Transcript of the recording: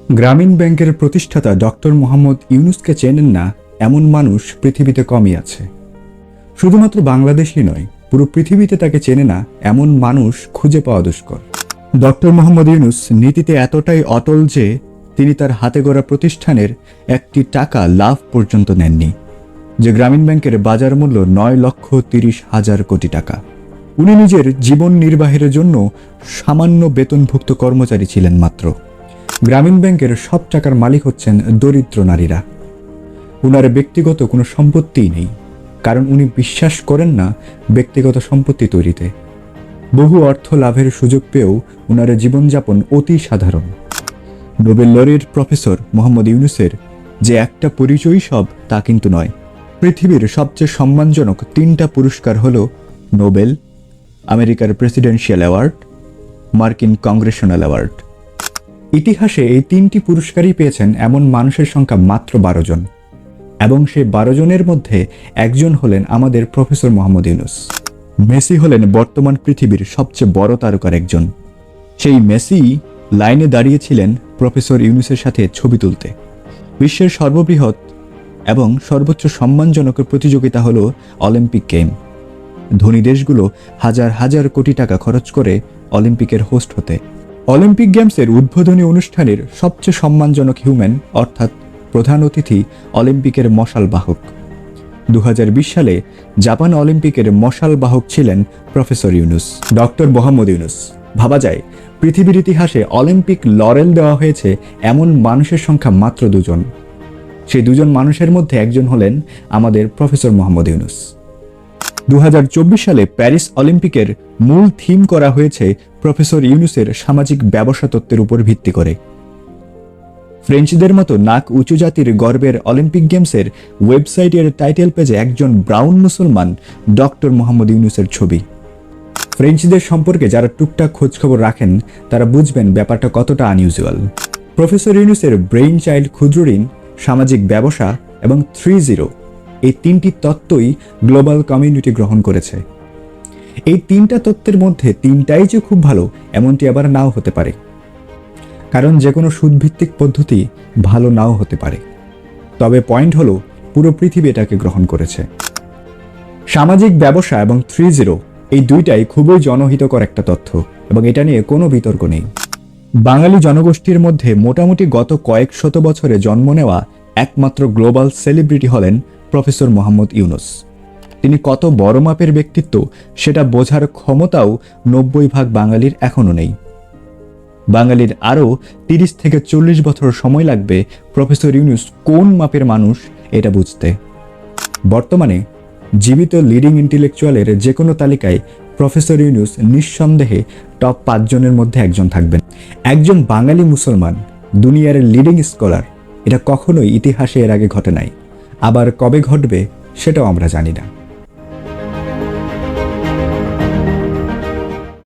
গ্রামীণ ব্যাংকের প্রতিষ্ঠাতা ডক্টর মোহাম্মদ ইউনুসকে চেনেন না এমন মানুষ পৃথিবীতে কমই আছে। শুধুমাত্র বাংলাদেশই নয়, পুরো পৃথিবীতে তাকে চেনে না এমন মানুষ খুঁজে পাওয়া দুষ্কর। ডক্টর মোহাম্মদ ইউনুস নীতিতে এতটাই অটল যে তিনি তার হাতে গড়া প্রতিষ্ঠানের একটি টাকা লাভ পর্যন্ত নেননি, যে গ্রামীণ ব্যাংকের বাজার মূল্য 9,30,000 কোটি টাকা। উনি নিজের জীবন নির্বাহের জন্য সামান্য বেতনভুক্ত কর্মচারী ছিলেন মাত্র। গ্রামীণ ব্যাংকের সব টাকার মালিক হচ্ছেন দরিদ্র নারীরা। উনার ব্যক্তিগত কোনো সম্পত্তিই নেই, কারণ উনি বিশ্বাস করেন না ব্যক্তিগত সম্পত্তি তৈরিতে। বহু অর্থ লাভের সুযোগ পেয়েও উনার জীবনযাপন অতি সাধারণ। নোবেল লরিয়েট প্রফেসর মোহাম্মদ ইউনুসের যে একটা পরিচয়ই সব তা কিন্তু নয়। পৃথিবীর সবচেয়ে সম্মানজনক 3টা পুরস্কার হল নোবেল, আমেরিকার প্রেসিডেন্সিয়াল অ্যাওয়ার্ড, মার্কিন কংগ্রেশনাল অ্যাওয়ার্ড। ইতিহাসে এই 3টি পুরস্কারই পেয়েছেন এমন মানুষের সংখ্যা মাত্র 12 জন, এবং সেই 12 জনের মধ্যে একজন হলেন আমাদের প্রফেসর মোহাম্মদ ইউনুস। মেসি হলেন বর্তমান পৃথিবীর সবচেয়ে বড় তারকার একজন। সেই মেসি লাইনে দাঁড়িয়েছিলেন প্রফেসর ইউনুসের সাথে ছবি তুলতে। বিশ্বের সর্ববৃহৎ এবং সর্বোচ্চ সম্মানজনক প্রতিযোগিতা হল অলিম্পিক গেম। ধনী দেশগুলো হাজার হাজার কোটি টাকা খরচ করে অলিম্পিকের হোস্ট হতে। অলিম্পিক গেমসের উদ্বোধনী অনুষ্ঠানের সবচেয়ে সম্মানজনক হিউম্যান অর্থাৎ প্রধান অতিথি অলিম্পিকের মশাল বাহক। 2020 সালে জাপান অলিম্পিকের মশাল বাহক ছিলেন প্রফেসর ইউনুস, ডক্টর মোহাম্মদ ইউনুস। ভাবা যায় পৃথিবীর ইতিহাসে অলিম্পিক লরেল দেওয়া হয়েছে এমন মানুষের সংখ্যা মাত্র 2 জন। সেই 2 জন মানুষের মধ্যে একজন হলেন আমাদের প্রফেসর মোহাম্মদ ইউনুস। 2024 সালে প্যারিস অলিম্পিকের মূল থিম করা হয়েছে প্রফেসর ইউনুসের সামাজিক ব্যবসা তত্ত্বের উপর ভিত্তি করে। ফ্রেঞ্চদের মতো নাক উঁচু জাতির গর্বের অলিম্পিক গেমসের ওয়েবসাইটের টাইটেল পেজে একজন ব্রাউন মুসলমান ডক্টর মোহাম্মদ ইউনুসের ছবি। ফ্রেঞ্চদের সম্পর্কে যারা টুকটাক খোঁজখবর রাখেন তারা বুঝবেন ব্যাপারটা কতটা আনইউজুয়াল। প্রফেসর ইউনুসের ব্রেইন চাইল্ড ক্ষুদ্র ঋণ, সামাজিক ব্যবসা এবং 3-0 এই 3টি তত্ত্বই গ্লোবাল কমিউনিটি গ্রহণ করেছে। এই 3টা তত্ত্বের মধ্যে 3টাই যে খুব ভালো এমনটি আবার নাও হতে পারে, কারণ যে কোনো সুদভিত্তিক পদ্ধতি ভালো নাও হতে পারে। তবে পয়েন্ট হলো পুরো পৃথিবী এটাকে গ্রহণ করেছে। সামাজিক ব্যবসা এবং 3-0 এই 2টাই খুবই জনহিতকর একটা তথ্য, এবং এটা নিয়ে কোনো বিতর্ক নেই। বাঙালি জনগোষ্ঠীর মধ্যে মোটামুটি গত কয়েক শত বছরে জন্ম নেওয়া একমাত্র গ্লোবাল সেলিব্রিটি হলেন প্রফেসর মোহাম্মদ ইউনুস। তিনি কত বড় মাপের ব্যক্তিত্ব সেটা বোঝার ক্ষমতাও 90% বাঙালির এখনও নেই। বাঙালির আরও 30 থেকে 40 বছর সময় লাগবে প্রফেসর ইউনুস কোন মাপের মানুষ এটা বুঝতে। বর্তমানে জীবিত লিডিং ইন্টেলেকচুয়ালের যে কোনো তালিকায় প্রফেসর ইউনুস নিঃসন্দেহে টপ 5 জনের মধ্যে একজন থাকবেন। একজন বাঙালি মুসলমান দুনিয়ার লিডিং স্কলার, এটা কখনোই ইতিহাসে এর আগে ঘটে নাই। আবার কবে ঘটবে সেটাও আমরা জানি না।